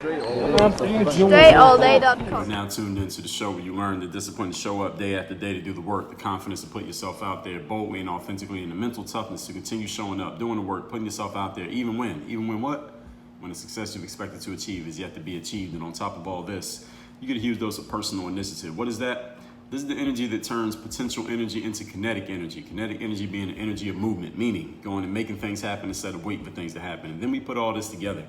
DreAllDay.com. Now tuned into the show where you learn the discipline to show up day after day to do the work, the confidence to put yourself out there boldly and authentically, and the mental toughness to continue showing up, doing the work, putting yourself out there, even when what? When the success you've expected to achieve is yet to be achieved. And on top of all this, you get a huge dose of personal initiative. What is that? This is the energy that turns potential energy into kinetic energy. Kinetic energy being the energy of movement, meaning going and making things happen instead of waiting for things to happen. And then we put all this together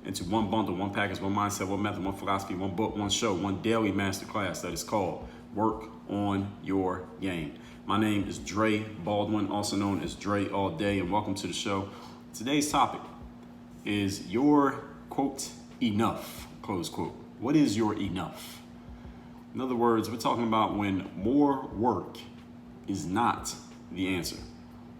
into one bundle, one package, one mindset, one method, one philosophy, one book, one show, one daily masterclass that is called Work on Your Game. My name is Dre Baldwin, also known as Dre All Day, and welcome to the show. Today's topic is your, quote, enough, close quote. What is your enough? In other words, we're talking about when more work is not the answer.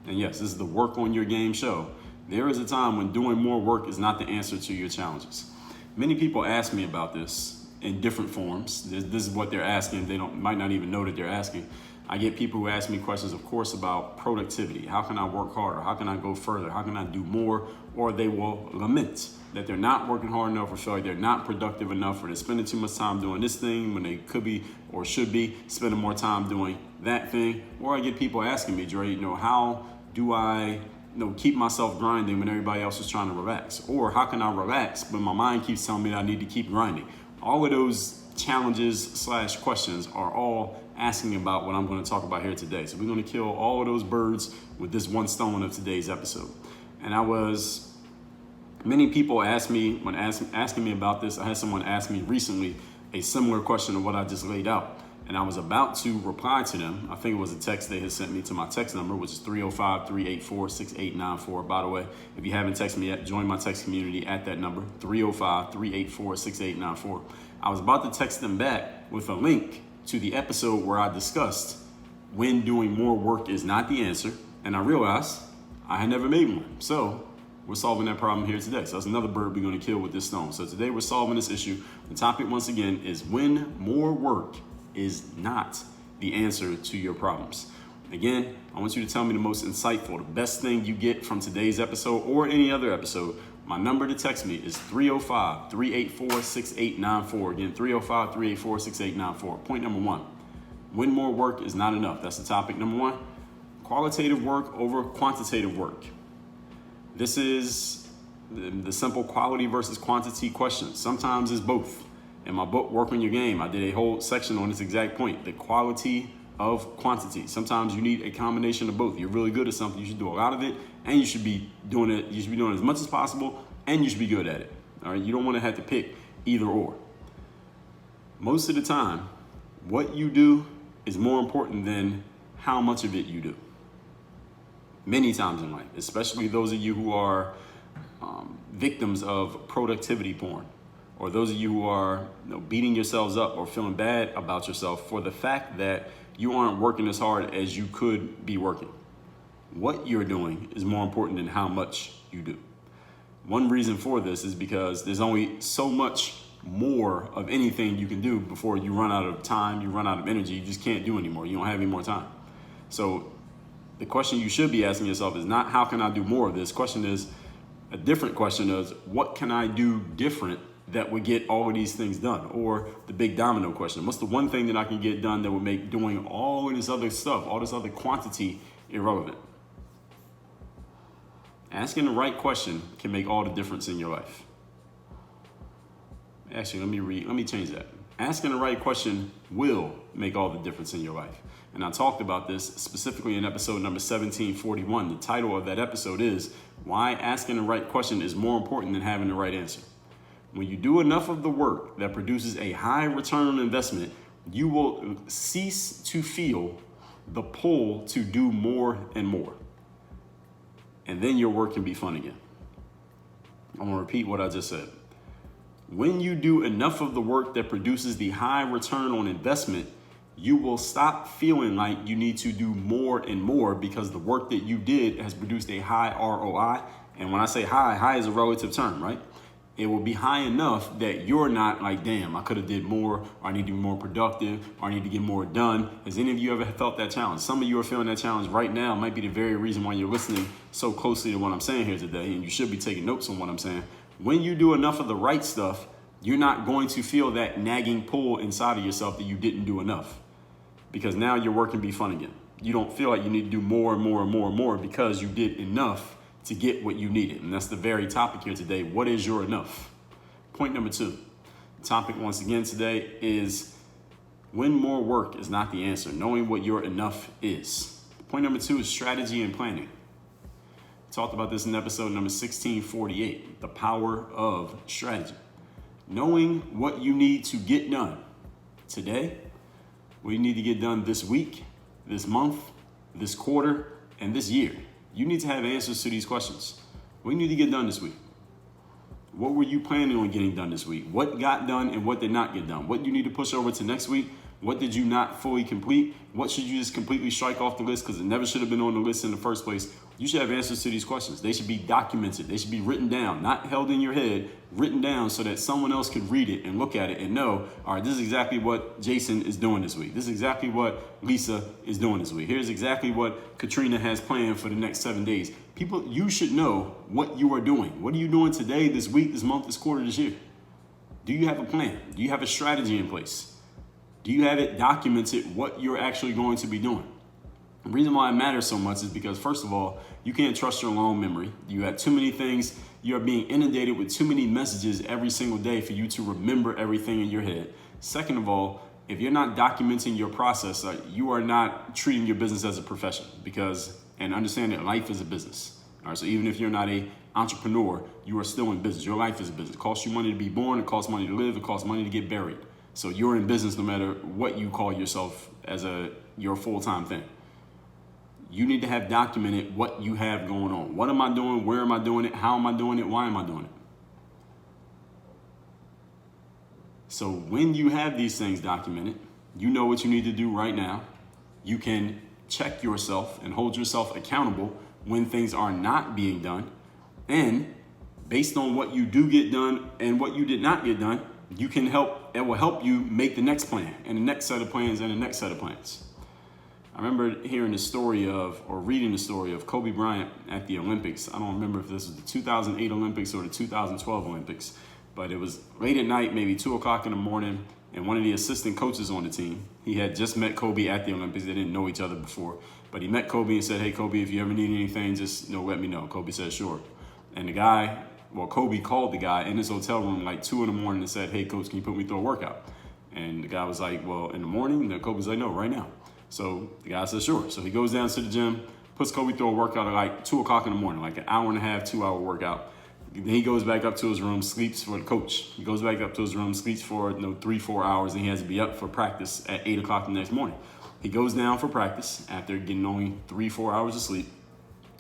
And yes, this is the Work on Your Game show. There is a time when doing more work is not the answer to your challenges. Many people ask me about this in different forms. This is what they're asking. They might not even know that they're asking. I get people who ask me questions, of course, about productivity. How can I work harder? How can I go further? How can I do more? Or they will lament that they're not working hard enough, or feel like they're not productive enough, or they're spending too much time doing this thing when they could be or should be spending more time doing that thing. Or I get people asking me, Dre, how do I keep myself grinding when everybody else is trying to relax? Or how can I relax but my mind keeps telling me that I need to keep grinding? All of those challenges / questions are all asking about what I'm going to talk about here today. So we're going to kill all of those birds with this one stone of today's episode. And many people ask me, when asking me about this, I had someone ask me recently a similar question to what I just laid out. And I was about to reply to them. I think it was a text they had sent me to my text number, which is 305-384-6894. By the way, if you haven't texted me yet, join my text community at that number, 305-384-6894. I was about to text them back with a link to the episode where I discussed when doing more work is not the answer. And I realized I had never made one. So we're solving that problem here today. So that's another bird we're going to kill with this stone. So today we're solving this issue. The topic, once again, is when more work is not the answer to your problems. Again, I want you to tell me the most insightful, the best thing you get from today's episode or any other episode. My number to text me is 305-384-6894. Again, 305-384-6894. Point number one, when more work is not enough. That's the topic number one. Qualitative work over quantitative work. This is the simple quality versus quantity question. Sometimes it's both. In my book, Work on Your Game, I did a whole section on this exact point, the quality of quantity. Sometimes you need a combination of both. You're really good at something, you should do a lot of it, and you should be doing it. You should be doing it as much as possible, and you should be good at it. All right, you don't want to have to pick either or. Most of the time, what you do is more important than how much of it you do. Many times in life, especially those of you who are victims of productivity porn, or those of you who are beating yourselves up or feeling bad about yourself for the fact that you aren't working as hard as you could be working. What you're doing is more important than how much you do. One reason for this is because there's only so much more of anything you can do before you run out of time, you run out of energy, you just can't do anymore. You don't have any more time. So the question you should be asking yourself is not how can I do more of this? Question is a different question is what can I do different that would get all of these things done? Or the big domino question, what's the one thing that I can get done that would make doing all of this other stuff, all this other quantity irrelevant? Asking the right question can make all the difference in your life. Actually, let me change that. Asking the right question will make all the difference in your life. And I talked about this specifically in episode number 1741. The title of that episode is Why Asking the Right Question is More Important Than Having the Right Answer. When you do enough of the work that produces a high return on investment, you will cease to feel the pull to do more and more. And then your work can be fun again. I'm going to repeat what I just said. When you do enough of the work that produces the high return on investment, you will stop feeling like you need to do more and more because the work that you did has produced a high ROI. And when I say high is a relative term, right? It will be high enough that you're not like, damn, I could have did more, or I need to be more productive, or I need to get more done. Has any of you ever felt that challenge? Some of you are feeling that challenge right now. It might be the very reason why you're listening so closely to what I'm saying here today, and you should be taking notes on what I'm saying. When you do enough of the right stuff, You're not going to feel that nagging pull inside of yourself that you didn't do enough, because now your work can be fun again. You don't feel like you need to do more and more and more and more because you did enough to get what you needed. And that's the very topic here today. What is your enough? Point number 2. The topic once again today is when more work is not the answer, knowing what your enough is. Point number 2 is strategy and planning. I talked about this in episode number 1648, the power of strategy. Knowing what you need to get done today, what you need to get done this week, this month, this quarter, and this year. You need to have answers to these questions. What do you need to get done this week? What were you planning on getting done this week? What got done and what did not get done? What do you need to push over to next week? What did you not fully complete? What should you just completely strike off the list because it never should have been on the list in the first place? You should have answers to these questions. They should be documented. They should be written down, not held in your head, written down so that someone else could read it and look at it and know, all right, this is exactly what Jason is doing this week. This is exactly what Lisa is doing this week. Here's exactly what Katrina has planned for the next 7 days. People, you should know what you are doing. What are you doing today, this week, this month, this quarter, this year? Do you have a plan? Do you have a strategy in place? Do you have it documented what you're actually going to be doing? The reason why it matters so much is because, first of all, you can't trust your own memory. You have too many things. You are being inundated with too many messages every single day for you to remember everything in your head. Second of all, if you're not documenting your process, you are not treating your business as a profession, and understand that life is a business. All right, so even if you're not an entrepreneur, you are still in business. Your life is a business. It costs you money to be born. It costs money to live. It costs money to get buried. So you're in business no matter what you call yourself as your full-time thing. You need to have documented what you have going on. What am I doing? Where am I doing it? How am I doing it? Why am I doing it? So when you have these things documented, you know what you need to do right now. You can check yourself and hold yourself accountable when things are not being done. And based on what you do get done and what you did not get done, it will help you make the next plan and the next set of plans and the next set of plans. I remember hearing reading the story of Kobe Bryant at the Olympics. I don't remember if this was the 2008 Olympics or the 2012 Olympics, but it was late at night, maybe 2 o'clock in the morning, and one of the assistant coaches on the team, he had just met Kobe at the Olympics. They didn't know each other before, but he met Kobe and said, "Hey, Kobe, if you ever need anything, just let me know." Kobe said, "Sure." And Kobe called the guy in his hotel room like 2 in the morning and said, "Hey, coach, can you put me through a workout?" And the guy was like, "Well, in the morning?" And Kobe's like, "No, right now." So the guy said, "Sure." So he goes down to the gym, puts Kobe through a workout at like 2 o'clock in the morning, like an hour and a half, 2-hour workout. Then he goes back up to his room, sleeps for the coach. He goes back up to his room, sleeps for 3-4 hours, and he has to be up for practice at 8 o'clock the next morning. He goes down for practice after getting only 3-4 hours of sleep,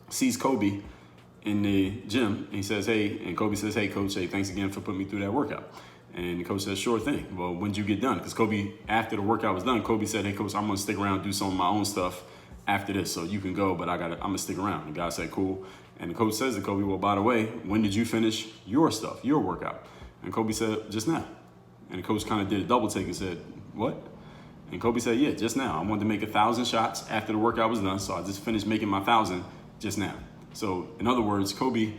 sees Kobe in the gym, and he says, "Hey," and Kobe says, "Hey, coach, hey, thanks again for putting me through that workout." And the coach says, "Sure thing." "Well, when did you get done?" Because Kobe, after the workout was done, Kobe said, "Hey, coach, I'm going to stick around and do some of my own stuff after this, so you can go, but I'm going to stick around." The guy said, "Cool." And the coach says to Kobe, "Well, by the way, when did you finish your stuff, your workout?" And Kobe said, "Just now." And the coach kind of did a double take and said, "What?" And Kobe said, "Yeah, just now. I wanted to make 1,000 shots after the workout was done, so I just finished making my 1,000 just now." So in other words, Kobe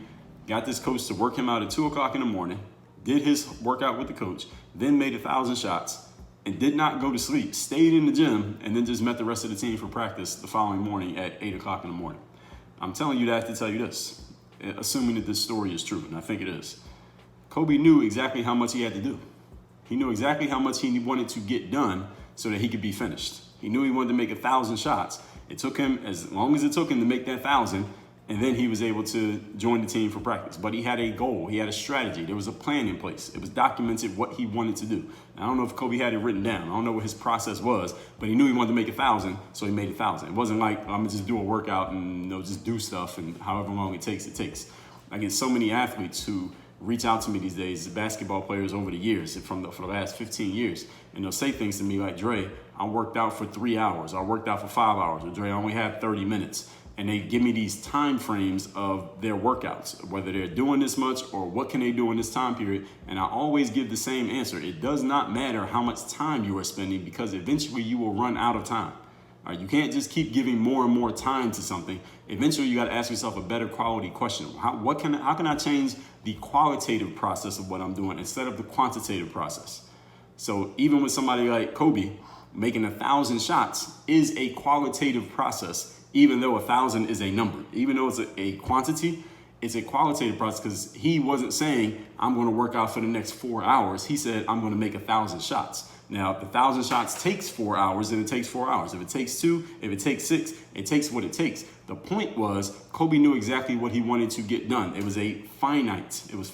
got this coach to work him out at 2 o'clock in the morning, did his workout with the coach, then made 1,000 shots, and did not go to sleep, stayed in the gym, and then just met the rest of the team for practice the following morning at 8 o'clock in the morning. I'm telling you that to tell you this, assuming that this story is true, and I think it is. Kobe knew exactly how much he had to do. He knew exactly how much he wanted to get done so that he could be finished. He knew he wanted to make 1,000 shots. It took him as long as it took him to make that 1,000, and then he was able to join the team for practice. But he had a goal. He had a strategy. There was a plan in place. It was documented what he wanted to do. I don't know if Kobe had it written down. I don't know what his process was, but he knew he wanted to make 1,000, so he made 1,000. It wasn't like, I'm going to just do a workout and just do stuff, and however long it takes, it takes. I get so many athletes who reach out to me these days, basketball players over the years, for the last 15 years, and they'll say things to me like, "Dre, I worked out for 3 hours. I worked out for 5 hours. Or, Dre, I only had 30 minutes. And they give me these time frames of their workouts, whether they're doing this much or what can they do in this time period. And I always give the same answer. It does not matter how much time you are spending, because eventually you will run out of time. All right, you can't just keep giving more and more time to something. Eventually, you got to ask yourself a better quality question. How can I change the qualitative process of what I'm doing instead of the quantitative process? So even with somebody like Kobe, making 1,000 shots is a qualitative process, even though 1,000 is a number. Even though it's a quantity, it's a qualitative process because he wasn't saying, I'm going to work out for the next 4 hours. He said, I'm going to make 1,000 shots. Now, if 1,000 shots takes 4 hours, then it takes 4 hours. If it takes 2, if it takes 6, it takes what it takes. The point was, Kobe knew exactly what he wanted to get done. It was finite. There was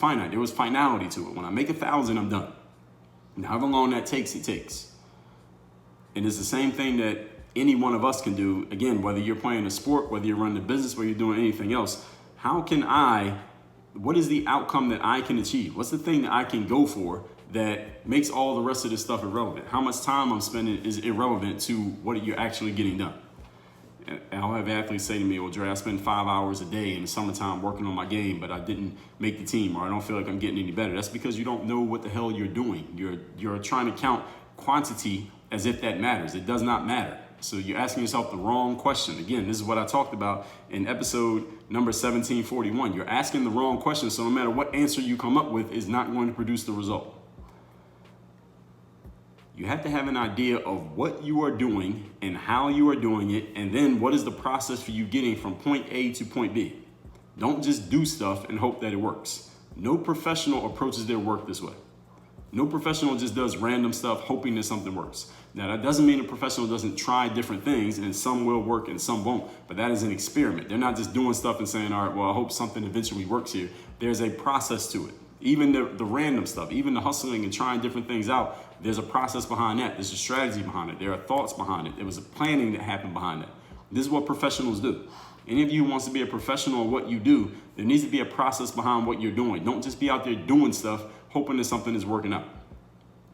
finality to it. When I make 1,000, I'm done. And however long that takes, it takes. And it's the same thing that any one of us can do. Again, whether you're playing a sport, whether you're running a business, whether you're doing anything else, what is the outcome that I can achieve? What's the thing that I can go for that makes all the rest of this stuff irrelevant? How much time I'm spending is irrelevant to what you're actually getting done. And I'll have athletes say to me, well, Dre, I spend 5 hours a day in the summertime working on my game, but I didn't make the team, or I don't feel like I'm getting any better. That's because you don't know what the hell you're doing. You're trying to count quantity as if that matters. It does not matter. So you're asking yourself the wrong question. Again, this is what I talked about in episode number 1741. You're asking the wrong question, so no matter what answer you come up with is not going to produce the result. You have to have an idea of what you are doing and how you are doing it, and then what is the process for you getting from point A to point B. Don't just do stuff and hope that it works. No professional approaches their work this way. No professional just does random stuff hoping that something works. Now, that doesn't mean a professional doesn't try different things, and some will work and some won't, but that is an experiment. They're not just doing stuff and saying, all right, well, I hope something eventually works here. There's a process to it. Even the random stuff, even the hustling and trying different things out, there's a process behind that. There's a strategy behind it. There are thoughts behind it. There was a planning that happened behind that. This is what professionals do. Any of you who wants to be a professional at what you do, there needs to be a process behind what you're doing. Don't just be out there doing stuff, hoping that something is working out.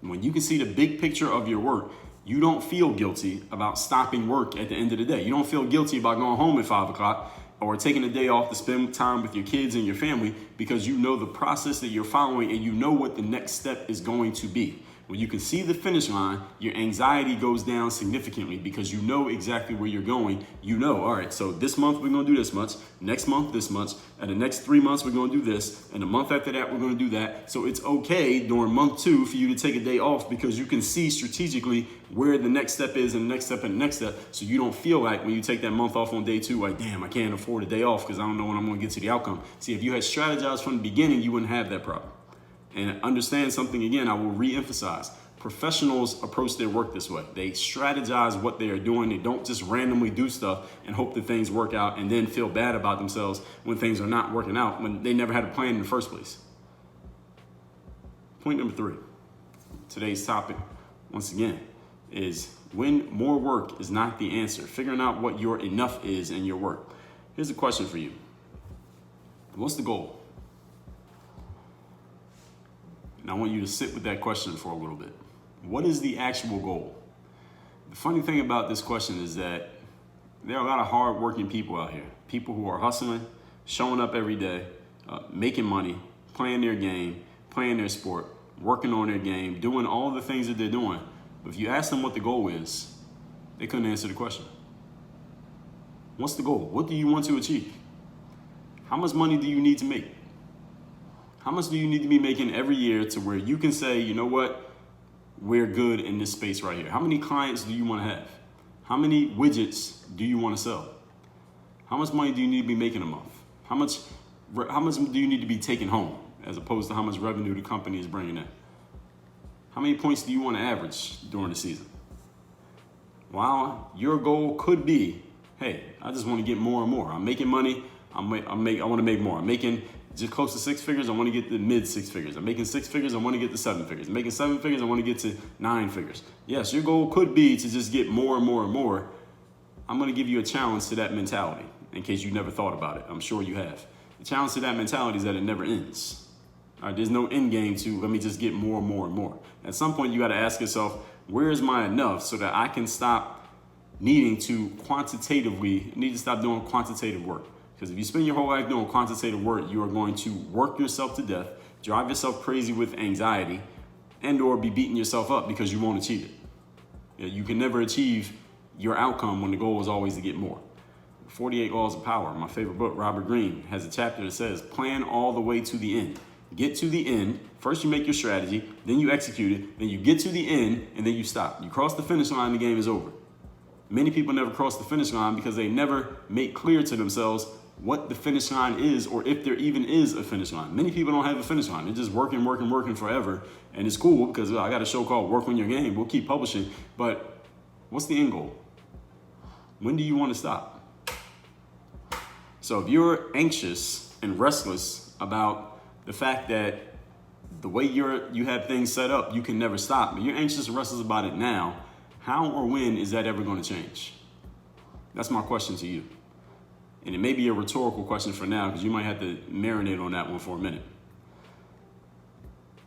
When you can see the big picture of your work, you don't feel guilty about stopping work at the end of the day. You don't feel guilty about going home at 5 o'clock or taking a day off to spend time with your kids and your family because you know the process that you're following and you know what the next step is going to be. When you can see the finish line, your anxiety goes down significantly because you know exactly where you're going. You know, all right, so this month we're going to do this much, next month this much, and the next 3 months we're going to do this, and the month after that we're going to do that. So it's okay during month 2 for you to take a day off because you can see strategically where the next step is and the next step and the next step, so you don't feel like when you take that month off on day 2, like, damn, I can't afford a day off because I don't know when I'm going to get to the outcome. See, if you had strategized from the beginning, you wouldn't have that problem. And understand something again, I will re-emphasize. Professionals approach their work this way. They strategize what they are doing. They don't just randomly do stuff and hope that things work out and then feel bad about themselves when things are not working out, when they never had a plan in the first place. Point number 3, today's topic, once again, is when more work is not the answer. Figuring out what your enough is in your work. Here's a question for you. What's the goal? And I want you to sit with that question for a little bit. What is the actual goal? The funny thing about this question is that there are a lot of hardworking people out here. People who are hustling, showing up every day, making money, playing their game, playing their sport, working on their game, doing all the things that they're doing. But if you ask them what the goal is, they couldn't answer the question. What's the goal? What do you want to achieve? How much money do you need to make? How much do you need to be making every year to where you can say, you know what, we're good in this space right here? How many clients do you want to have? How many widgets do you want to sell? How much money do you need to be making a month? How much do you need to be taking home as opposed to how much revenue the company is bringing in? How many points do you want to average during the season? While your goal could be, hey, I just want to get more and more. I'm making money. I want to make more. I'm making just close to 6 figures, I want to get to mid 6 figures. I'm making 6 figures, I want to get to 7 figures. I'm making 7 figures, I want to get to 9 figures. Yes, your goal could be to just get more and more and more. I'm going to give you a challenge to that mentality in case you never thought about it. I'm sure you have. The challenge to that mentality is that it never ends. All right, there's no end game to let me just get more and more and more. At some point, you got to ask yourself, where is my enough so that I can stop needing to stop doing quantitative work. Because if you spend your whole life doing quantitative work, you are going to work yourself to death, drive yourself crazy with anxiety, and or be beating yourself up because you won't achieve it. You can never achieve your outcome when the goal is always to get more. 48 Laws of Power, my favorite book, Robert Greene, has a chapter that says, plan all the way to the end. Get to the end. First you make your strategy, then you execute it, then you get to the end, and then you stop. You cross the finish line, the game is over. Many people never cross the finish line because they never make clear to themselves what the finish line is, or if there even is a finish line. Many people don't have a finish line. They're just working forever. And it's cool because I got a show called Work on Your Game. We'll keep publishing. But what's the end goal? When do you want to stop? So if you're anxious and restless about the fact that the way you have things set up, you can never stop, but you're anxious and restless about it now, how or when is that ever going to change? That's my question to you. And it may be a rhetorical question for now because you might have to marinate on that one for a minute.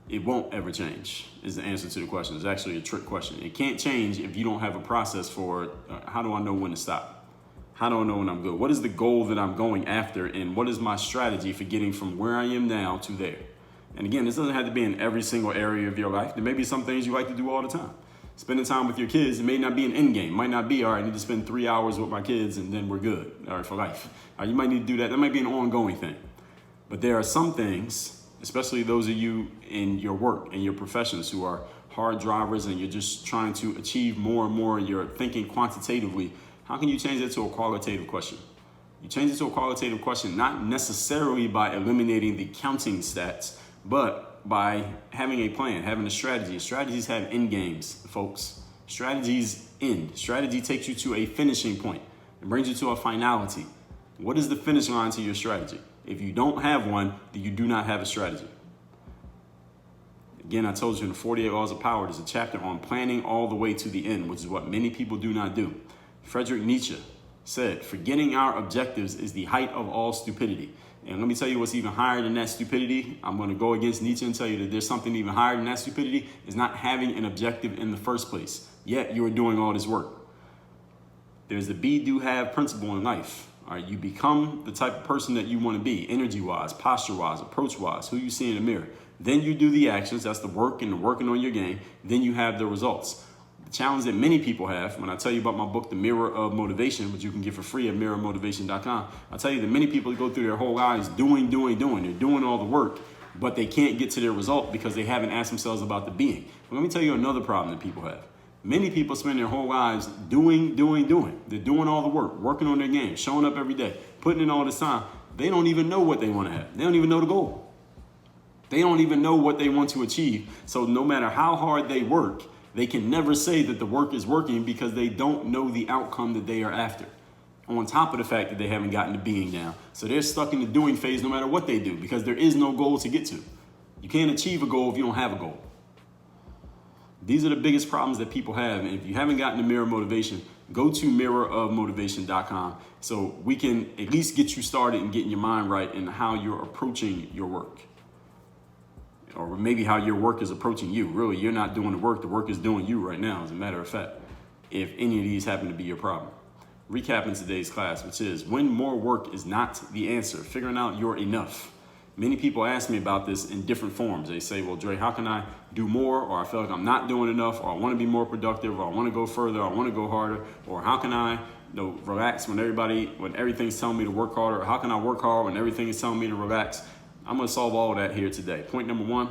It won't ever change is the answer to the question. It's actually a trick question. It can't change if you don't have a process for how do I know when to stop? How do I know when I'm good? What is the goal that I'm going after? And what is my strategy for getting from where I am now to there? And again, this doesn't have to be in every single area of your life. There may be some things you like to do all the time. Spending time with your kids, it may not be an end game. It might not be, all right, I need to spend 3 hours with my kids and then we're good, all right, for life. You might need to do that. That might be an ongoing thing. But there are some things, especially those of you in your work and your professions who are hard drivers and you're just trying to achieve more and more, you're thinking quantitatively, how can you change that to a qualitative question? You change it to a qualitative question, not necessarily by eliminating the counting stats, but by having a plan, having a strategy. Strategies have end games, folks. Strategies end. Strategy takes you to a finishing point and brings you to a finality. What is the finish line to your strategy? If you don't have one, then you do not have a strategy. Again, I told you in the 48 Laws of Power, there's a chapter on planning all the way to the end, which is what many people do not do. Friedrich Nietzsche said, forgetting our objectives is the height of all stupidity. And let me tell you what's even higher than that stupidity. I'm going to go against Nietzsche and tell you that there's something even higher than that stupidity, is not having an objective in the first place. Yet you're doing all this work. There's the be, do, have principle in life. All right, you become the type of person that you want to be, energy-wise, posture-wise, approach-wise, who you see in the mirror. Then you do the actions, that's the work and the working on your game. Then you have the results. The challenge that many people have, when I tell you about my book, The Mirror of Motivation, which you can get for free at mirrormotivation.com, I tell you that many people go through their whole lives doing. They're doing all the work, but they can't get to their result because they haven't asked themselves about the being. But let me tell you another problem that people have. Many people spend their whole lives doing. They're doing all the work, working on their game, showing up every day, putting in all this time. They don't even know what they want to have. They don't even know the goal. They don't even know what they want to achieve. So no matter how hard they work, they can never say that the work is working because they don't know the outcome that they are after. On top of the fact that they haven't gotten to being down. So they're stuck in the doing phase no matter what they do because there is no goal to get to. You can't achieve a goal if you don't have a goal. These are the biggest problems that people have. And if you haven't gotten to Mirror Motivation, go to mirrorofmotivation.com so we can at least get you started and getting your mind right in how you're approaching your work. Or maybe how your work is approaching you. Really, you're not doing the work is doing you right now, as a matter of fact, if any of these happen to be your problem. Recapping today's class, which is when more work is not the answer, figuring out your enough. Many people ask me about this in different forms. They say, well, Dre, how can I do more? Or I feel like I'm not doing enough, or I want to be more productive, or I want to go further, or I want to go harder, or how can I relax when everything's telling me to work harder, or how can I work hard when everything is telling me to relax? I'm going to solve all of that here today. Point number one,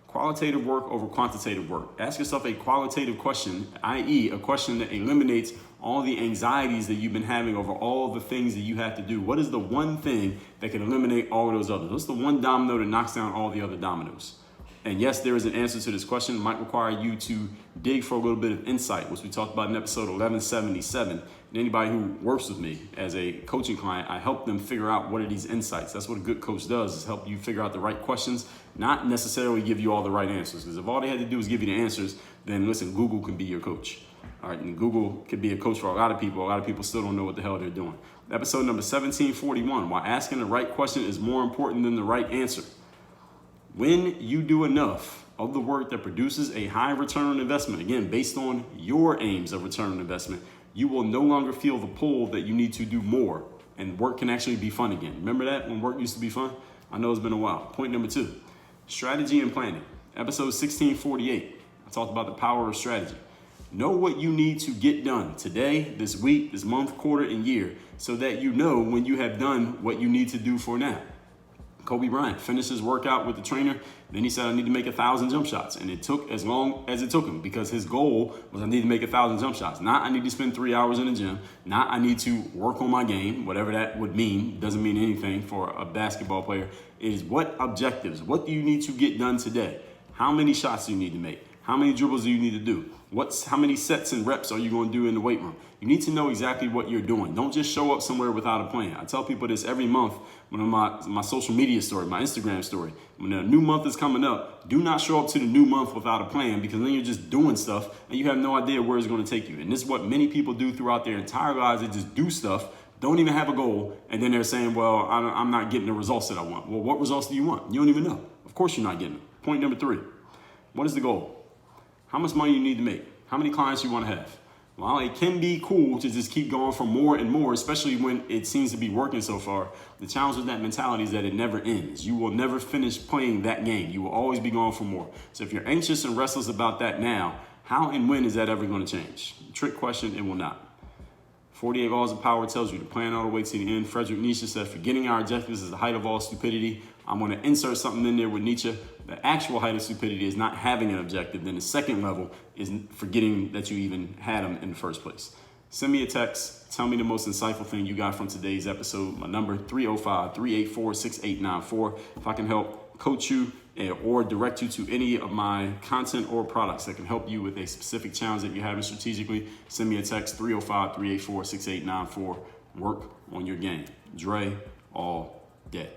qualitative work over quantitative work. Ask yourself a qualitative question, i.e. a question that eliminates all the anxieties that you've been having over all the things that you have to do. What is the one thing that can eliminate all of those others? What's the one domino that knocks down all the other dominoes? And yes, there is an answer to this question. It might require you to dig for a little bit of insight, which we talked about in episode 1177. And anybody who works with me as a coaching client, I help them figure out what are these insights. That's what a good coach does, is help you figure out the right questions, not necessarily give you all the right answers. Because if all they had to do is give you the answers, then listen, Google can be your coach. All right, and Google could be a coach for a lot of people. A lot of people still don't know what the hell they're doing. Episode number 1741, why asking the right question is more important than the right answer. When you do enough of the work that produces a high return on investment, again, based on your aims of return on investment, you will no longer feel the pull that you need to do more, and work can actually be fun again. Remember that when work used to be fun? I know it's been a while. Point number two, strategy and planning. Episode 1648, I talked about the power of strategy. Know what you need to get done today, this week, this month, quarter, and year, so that you know when you have done what you need to do for now. Kobe Bryant finished his workout with the trainer. Then he said, I need to make 1,000 jump shots. And it took as long as it took him, because his goal was, I need to make 1,000 jump shots. Not I need to spend 3 hours in the gym. Not I need to work on my game, whatever that would mean. Doesn't mean anything for a basketball player. It is what objectives, what do you need to get done today? How many shots do you need to make? How many dribbles do you need to do? How many sets and reps are you going to do in the weight room? You need to know exactly what you're doing. Don't just show up somewhere without a plan. I tell people this every month when on my social media story, my Instagram story. When a new month is coming up, do not show up to the new month without a plan, because then you're just doing stuff and you have no idea where it's going to take you. And this is what many people do throughout their entire lives. They just do stuff, don't even have a goal, and then they're saying, well, I'm not getting the results that I want. Well, what results do you want? You don't even know. Of course you're not getting them. Point number 3. What is the goal? How much money you need to make? How many clients you want to have? Well, it can be cool to just keep going for more and more, especially when it seems to be working so far. The challenge with that mentality is that it never ends. You will never finish playing that game. You will always be going for more. So if you're anxious and restless about that now, how and when is that ever going to change? Trick question, it will not. 48 Laws of Power tells you to plan all the way to the end. Friedrich Nietzsche said, forgetting our objectives is the height of all stupidity. I'm going to insert something in there with Nietzsche. The actual height of stupidity is not having an objective. Then the second level is forgetting that you even had them in the first place. Send me a text. Tell me the most insightful thing you got from today's episode. My number, 305-384-6894. If I can help coach you or direct you to any of my content or products that can help you with a specific challenge that you're having strategically, send me a text, 305-384-6894. Work on your game. Dre all day.